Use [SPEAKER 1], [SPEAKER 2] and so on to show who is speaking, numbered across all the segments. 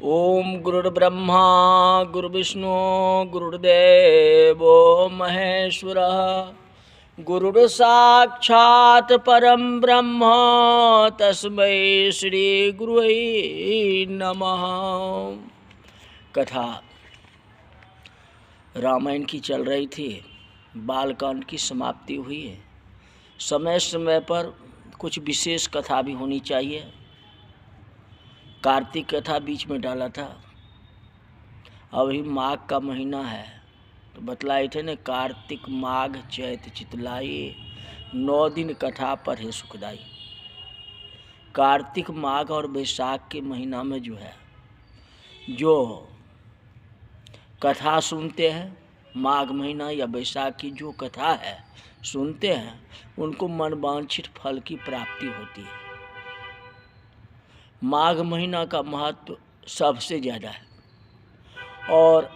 [SPEAKER 1] ओम गुरुर्ब्रह्मा गुरुर्विष्णु गुरुर्देवो महेश्वरः गुरुर्साक्षात् परम ब्रह्म तस्मै श्री गुरुवे नमः। कथा रामायण की चल रही थी, बालकांड की समाप्ति हुई है। समय समय पर कुछ विशेष कथा भी होनी चाहिए। कार्तिक कथा बीच में डाला था। अभी माघ का महीना है तो बतलाए थे ने, कार्तिक माघ चैत चितलाई 9 दिन कथा पर है सुखदाई। कार्तिक माघ और बैसाख के महीना में जो कथा सुनते हैं, माघ महीना या बैसाख की जो कथा है सुनते हैं, उनको मनवांछित फल की प्राप्ति होती है। माघ महीना का महत्व सबसे ज़्यादा है और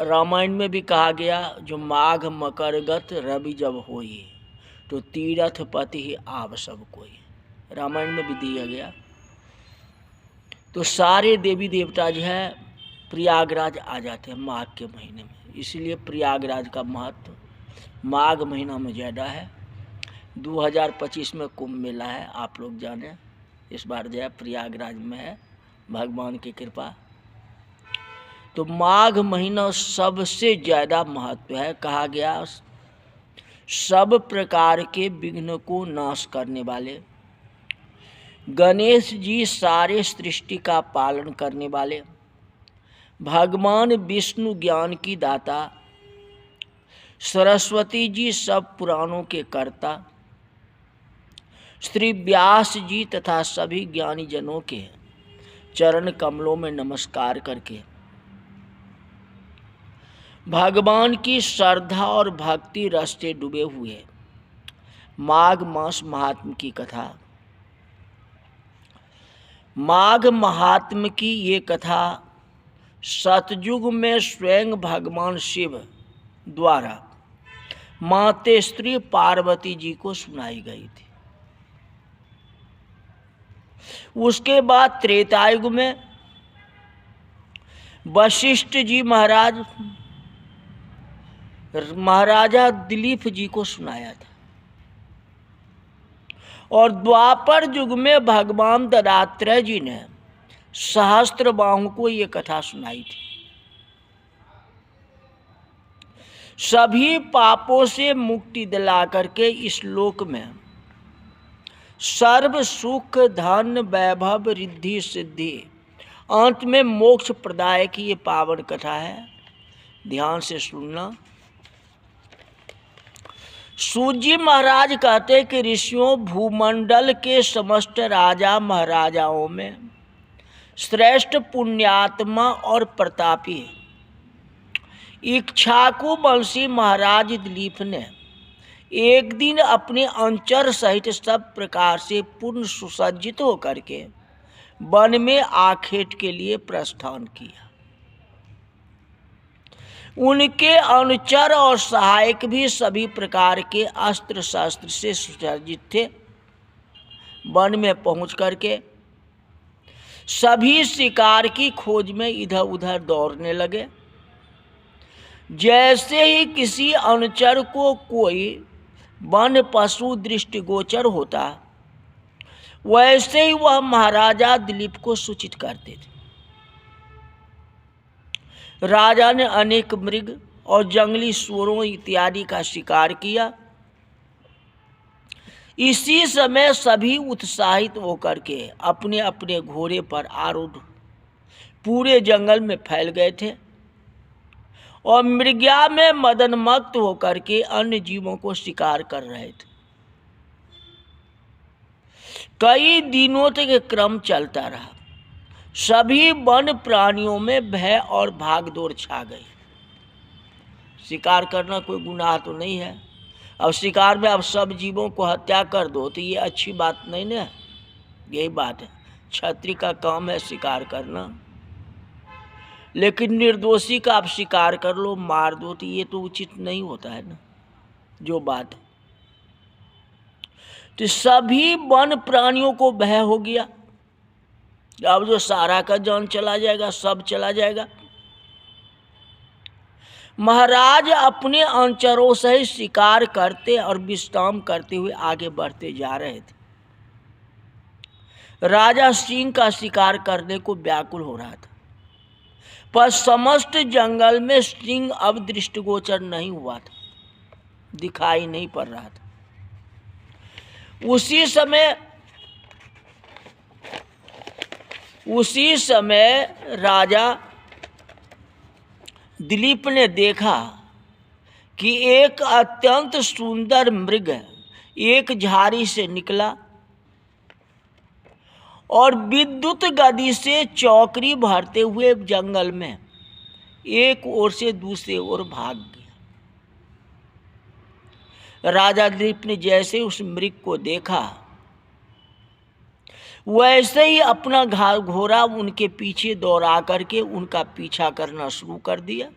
[SPEAKER 1] रामायण में भी कहा गया, जो माघ मकरगत रवि जब होई तो तीरथ पति ही आव सब कोई। रामायण में भी दिया गया। तो सारे देवी देवता प्रयागराज आ जाते हैं माघ के महीने में, इसलिए प्रयागराज का महत्व माघ महीना में ज़्यादा है। 2025 में कुंभ मेला है, आप लोग जाने। इस बार प्रयागराज में है, भगवान की कृपा। तो माघ महीना सबसे ज़्यादा महत्व है। कहा गया सब प्रकार के विघ्न को नाश करने वाले, गणेश जी सारे सृष्टि का पालन करने वाले, भगवान विष्णु ज्ञान की दाता, सरस्वती जी सब पुराणों के कर्ता, श्री व्यास जी तथा सभी ज्ञानी जनों के चरण कमलों में नमस्कार करके भगवान की श्रद्धा और भक्ति रस से डूबे हुए माघ मास महात्म की कथा। माघ महात्म की ये कथा सतयुग में स्वयं भगवान शिव द्वारा माते स्त्री पार्वती जी को सुनाई गई थी। उसके बाद त्रेतायुग में वशिष्ठ जी महाराजा दिलीप जी को सुनाया था और द्वापर युग में भगवान दत्तात्रेय जी ने सहस्त्रबाहु को ये कथा सुनाई थी। सभी पापों से मुक्ति दिला करके इस लोक में सर्व सुख धन वैभव रिद्धि सिद्धि अंत में मोक्ष प्रदाय की ये पावन कथा है। ध्यान से सुनना। सूजी महाराज कहते कि ऋषियों, भूमंडल के समस्त राजा महाराजाओं में श्रेष्ठ पुण्यात्मा और प्रतापी इक्ष्वाकु वंशी महाराज दिलीप ने एक दिन अपने अंचर सहित सब प्रकार से पूर्ण सुसज्जित होकर के वन में आखेट के लिए प्रस्थान किया। उनके अनुचर और सहायक भी सभी प्रकार के अस्त्र शस्त्र से सुसज्जित थे। वन में पहुंच करके सभी शिकार की खोज में इधर उधर दौड़ने लगे। जैसे ही किसी अनुचर को कोई वन पशु दृष्टिगोचर होता, वैसे ही वह महाराजा दिलीप को सूचित करते थे। राजा ने अनेक मृग और जंगली सूरों इत्यादि का शिकार किया। इसी समय सभी उत्साहित होकर के अपने अपने घोड़े पर आरूढ़ पूरे जंगल में फैल गए थे और मृग्या में मदन मस्त होकर के अन्य जीवों को शिकार कर रहे थे। कई दिनों तक ये क्रम चलता रहा। सभी वन प्राणियों में भय और भागदौड़ छा गई। शिकार करना कोई गुनाह तो नहीं है। अब शिकार में अब सब जीवों को हत्या कर दो तो ये अच्छी बात नहीं ना। यही बात है, क्षत्रिय का काम है शिकार करना। लेकिन निर्दोषी का आप शिकार कर लो, मार दो, तो ये तो उचित नहीं होता है ना, जो बात है। तो सभी वन प्राणियों को भय हो गया अब जो सारा का जान चला जाएगा, सब चला जाएगा। महाराज अपने अनुचरों से शिकार करते और विश्राम करते हुए आगे बढ़ते जा रहे थे। राजा सिंह का शिकार करने को व्याकुल हो रहा था, पर समस्त जंगल में सिंह अब दृष्टिगोचर नहीं हुआ था, दिखाई नहीं पड़ रहा था। उसी समय राजा दिलीप ने देखा कि एक अत्यंत सुंदर मृग एक झाड़ी से निकला और विद्युत गति से चौकड़ी भरते हुए जंगल में एक ओर से दूसरे ओर भाग गया। राजा दिलीप ने जैसे उस मृग को देखा, वैसे ही अपना घोड़ा उनके पीछे दौड़ा करके उनका पीछा करना शुरू कर दिया।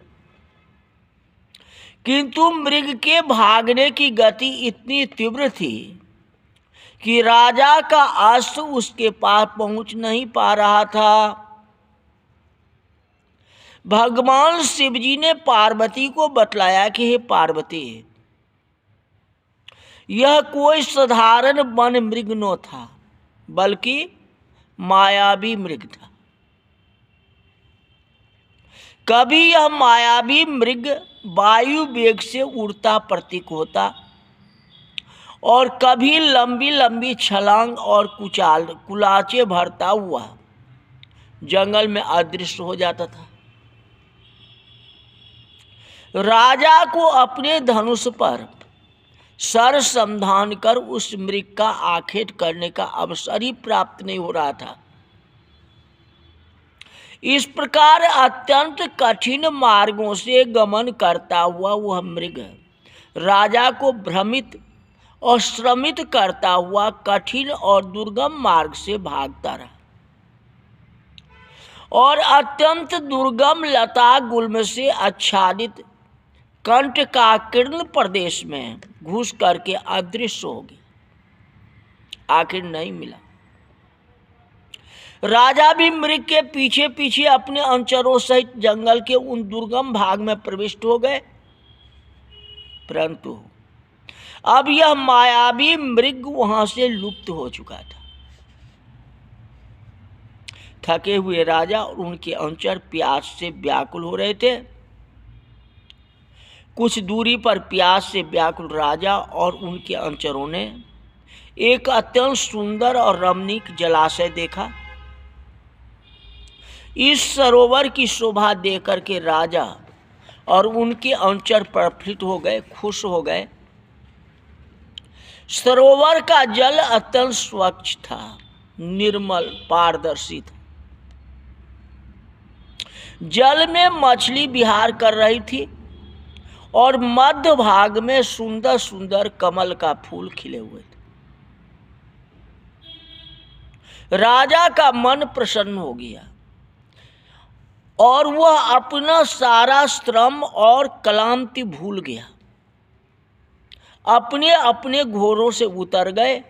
[SPEAKER 1] किंतु मृग के भागने की गति इतनी तीव्र थी कि राजा का अश्व उसके पास पहुंच नहीं पा रहा था। भगवान शिवजी ने पार्वती को बतलाया कि हे पार्वती, यह कोई साधारण वन मृग न था, बल्कि मायावी मृग था। कभी यह मायावी मृग वायु वेग से उड़ता प्रतीक होता और कभी लंबी लंबी छलांग और कुलाचे भरता हुआ जंगल में अदृश्य हो जाता था। राजा को अपने धनुष पर सर संधान कर उस मृग का आखेट करने का अवसर ही प्राप्त नहीं हो रहा था। इस प्रकार अत्यंत कठिन मार्गों से गमन करता हुआ वह मृग राजा को भ्रमित और श्रमित करता हुआ कठिन और दुर्गम मार्ग से भागता रहा और अत्यंत दुर्गम लता गुल्म से आच्छादित कंटकाकीर्ण प्रदेश में घुस करके अदृश्य हो गया। आखिर नहीं मिला। राजा भी मृग के पीछे पीछे अपने अनुचरों सहित जंगल के उन दुर्गम भाग में प्रविष्ट हो गए, परंतु अब यह मायावी मृग वहां से लुप्त हो चुका था। थके हुए राजा और उनके अनुचर प्यास से व्याकुल हो रहे थे। कुछ दूरी पर प्यास से व्याकुल राजा और उनके अनुचरों ने एक अत्यंत सुंदर और रमणीक जलाशय देखा। इस सरोवर की शोभा देख करके राजा और उनके अनुचर प्रफुल्लित हो गए, खुश हो गए। सरोवर का जल अत्यंत स्वच्छ था, निर्मल, पारदर्शी था। जल में मछली विहार कर रही थी और मध्य भाग में सुंदर सुंदर कमल का फूल खिले हुए थे। राजा का मन प्रसन्न हो गया और वह अपना सारा श्रम और क्लांति भूल गया। अपने अपने घोड़ों से उतर गए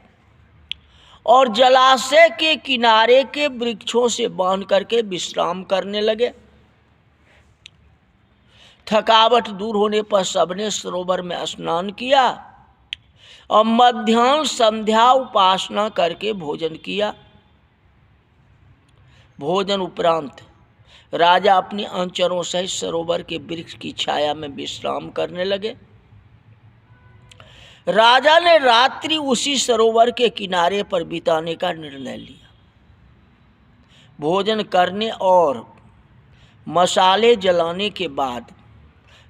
[SPEAKER 1] और जलाशय के किनारे के वृक्षों से बांध करके विश्राम करने लगे। थकावट दूर होने पर सबने सरोवर में स्नान किया और मध्याह्न संध्या उपासना करके भोजन किया। भोजन उपरांत राजा अपने अनुचरों सहित सरोवर के वृक्ष की छाया में विश्राम करने लगे। राजा ने रात्रि उसी सरोवर के किनारे पर बिताने का निर्णय लिया। भोजन करने और मसाले जलाने के बाद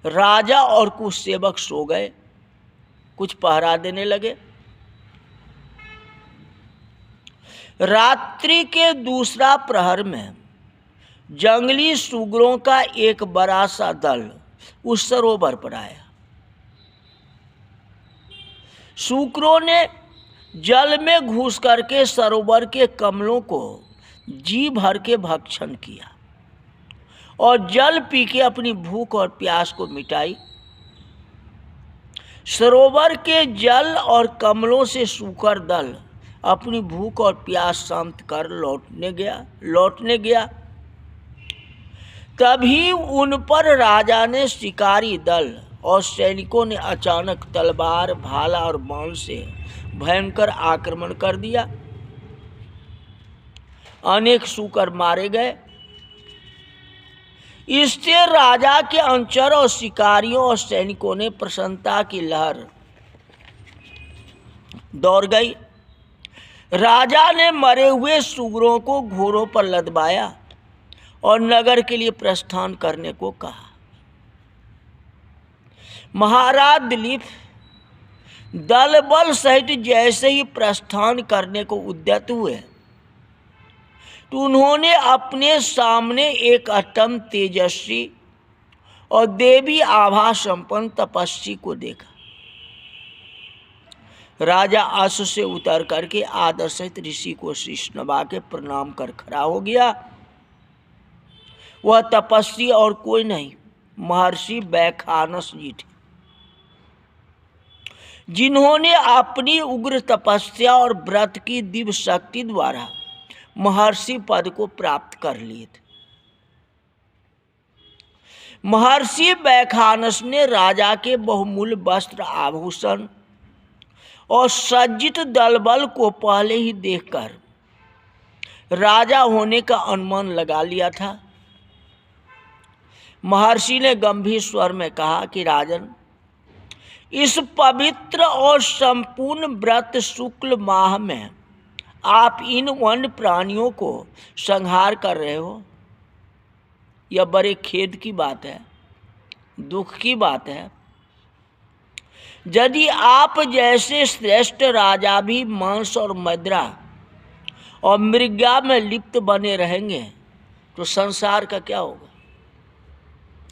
[SPEAKER 1] राजा और कुछ सेवक सो गए, कुछ पहरा देने लगे। रात्रि के दूसरा प्रहर में जंगली सुगरों का एक बड़ा सा दल उस सरोवर पर आया। सुगरों ने जल में घुस करके सरोवर के कमलों को जी भर के भक्षण किया और जल पी के अपनी भूख और प्यास को मिटाई। सरोवर के जल और कमलों से सूकर दल अपनी भूख और प्यास शांत कर लौटने गया। तभी उन पर राजा ने शिकारी दल और सैनिकों ने अचानक तलवार, भाला और बाण से भयंकर आक्रमण कर दिया। अनेक शूकर मारे गए। इससे राजा के अनुचर और शिकारियों और सैनिकों ने प्रसन्नता की लहर दौड़ गई। राजा ने मरे हुए सूरों को घोड़ों पर लदवाया और नगर के लिए प्रस्थान करने को कहा। महाराज दिलीप दल बल सहित जैसे ही प्रस्थान करने को उद्यत हुए तो उन्होंने अपने सामने एक अत्यंत तेजस्वी और देवी आभा संपन्न तपस्वी को देखा। राजा अश्व से उतर करके आदर सहित ऋषि को शीश नवा के प्रणाम कर खड़ा हो गया। वह तपस्वी और कोई नहीं, महर्षि वैखानस जी थे, जिन्होंने अपनी उग्र तपस्या और व्रत की दिव्य शक्ति द्वारा महर्षि पद को प्राप्त कर लिए थे। महर्षि वैखानस ने राजा के बहुमूल्य वस्त्र, आभूषण और सज्जित दलबल को पहले ही देखकर राजा होने का अनुमान लगा लिया था। महर्षि ने गंभीर स्वर में कहा कि राजन, इस पवित्र और संपूर्ण व्रत शुक्ल माह में आप इन वन्य प्राणियों को संहार कर रहे हो, यह बड़े खेद की बात है, दुख की बात है। यदि आप जैसे श्रेष्ठ राजा भी मांस और मदिरा और मृगा में लिप्त बने रहेंगे तो संसार का क्या होगा?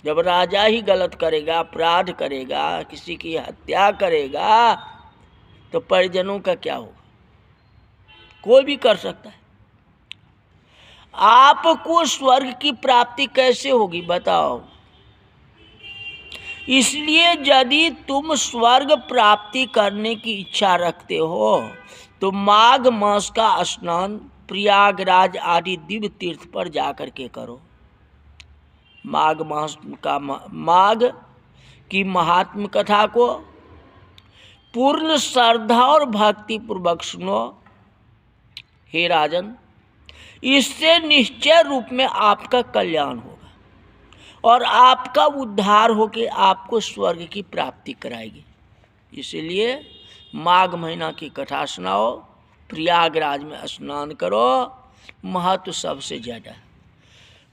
[SPEAKER 1] जब राजा ही गलत करेगा, अपराध करेगा, किसी की हत्या करेगा, तो परिजनों का क्या होगा? कोई भी कर सकता है। आपको स्वर्ग की प्राप्ति कैसे होगी बताओ? इसलिए यदि तुम स्वर्ग प्राप्ति करने की इच्छा रखते हो तो माघ मास का स्नान प्रयागराज आदि दिव्य तीर्थ पर जाकर के करो। माघ मास का माघ की महात्म कथा को पूर्ण श्रद्धा और भक्ति पूर्वक सुनो। हे राजन, इससे निश्चय रूप में आपका कल्याण होगा और आपका उद्धार होकर आपको स्वर्ग की प्राप्ति कराएगी। इसलिए माघ महीना की कथा सुनाओ, प्रयागराज में स्नान करो, महत्व सबसे ज़्यादा है।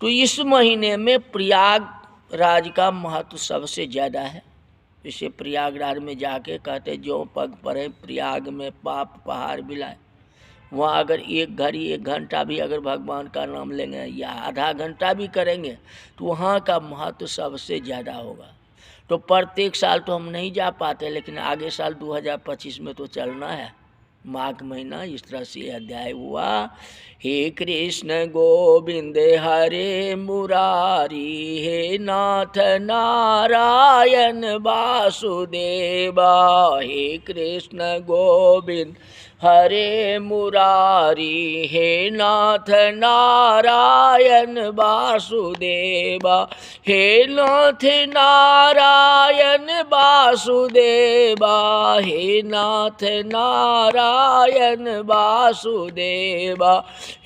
[SPEAKER 1] तो इस महीने में प्रयागराज का महत्व सबसे ज़्यादा है। इसे प्रयागराज में जाके कहते जो पग पड़े प्रयाग में पाप पहाड़ बिलाए। वहाँ अगर एक घड़ी 1 घंटा भी अगर भगवान का नाम लेंगे या आधा घंटा भी करेंगे तो वहाँ का महत्व सबसे ज़्यादा होगा। तो प्रत्येक साल तो हम नहीं जा पाते, लेकिन आगे साल 2025 में तो चलना है। माघ महीना इस तरह से अध्याय हुआ। हे कृष्ण गोविंद हरे मुरारी, हे नाथ नारायण वासुदेवा। हे कृष्ण गोविंद हरे मुरारी, हे नाथ नारायण वासुदेवा। हे नाथ नारायण वासुदेवा, हे नाथ नारायण वासुदेवा।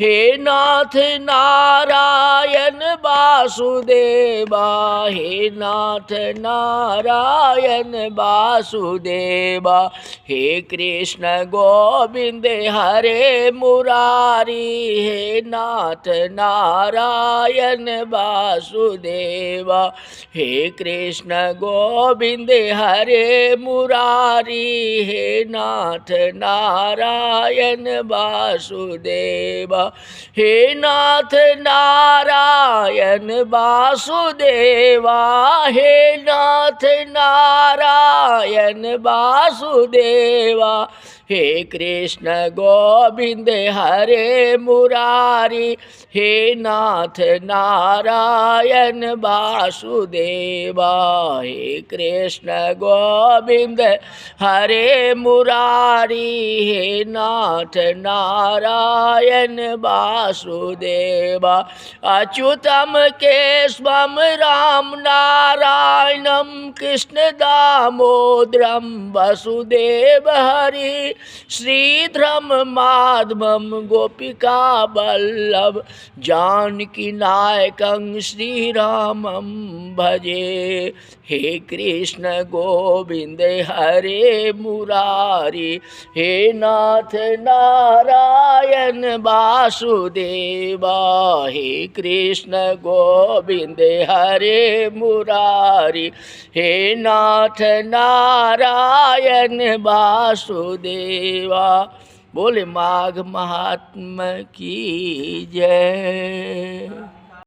[SPEAKER 1] हे नाथ नारायण वासुदेवा, हे नाथ नारायण वासुदेवा। हे कृष्ण गोविंद हरे मुरारी, हे नाथ नारायण वासुदेवा। हे कृष्ण गोविंद हरे मुरारी, हे नाथ नारायण वासुदेवा। हे नाथ नारायण वासुदेवा, हे नाथ नारायण वासुदेवा। हे कृष्ण गोविंद हरे मुरारी, हे नाथ नारायण वासुदेवा। हे कृष्ण गोविंद हरे मुरारी, हे नाथ नारायण वासुदेवा। अच्युतम केशवम राम नारायणम कृष्ण दामोदरम वसुदेव हरि, श्रीधरम माधवम गोपिका वल्लभ, जानकी नायकं श्रीरामं भजे। हे कृष्ण गोविंद हरे मुरारी, हे नाथ नारायण वासुदेवा। हे कृष्ण गोविंद हरे मुरारी, हे नाथ नारायण वासुदेवा। बोले माघ महात्म की जय।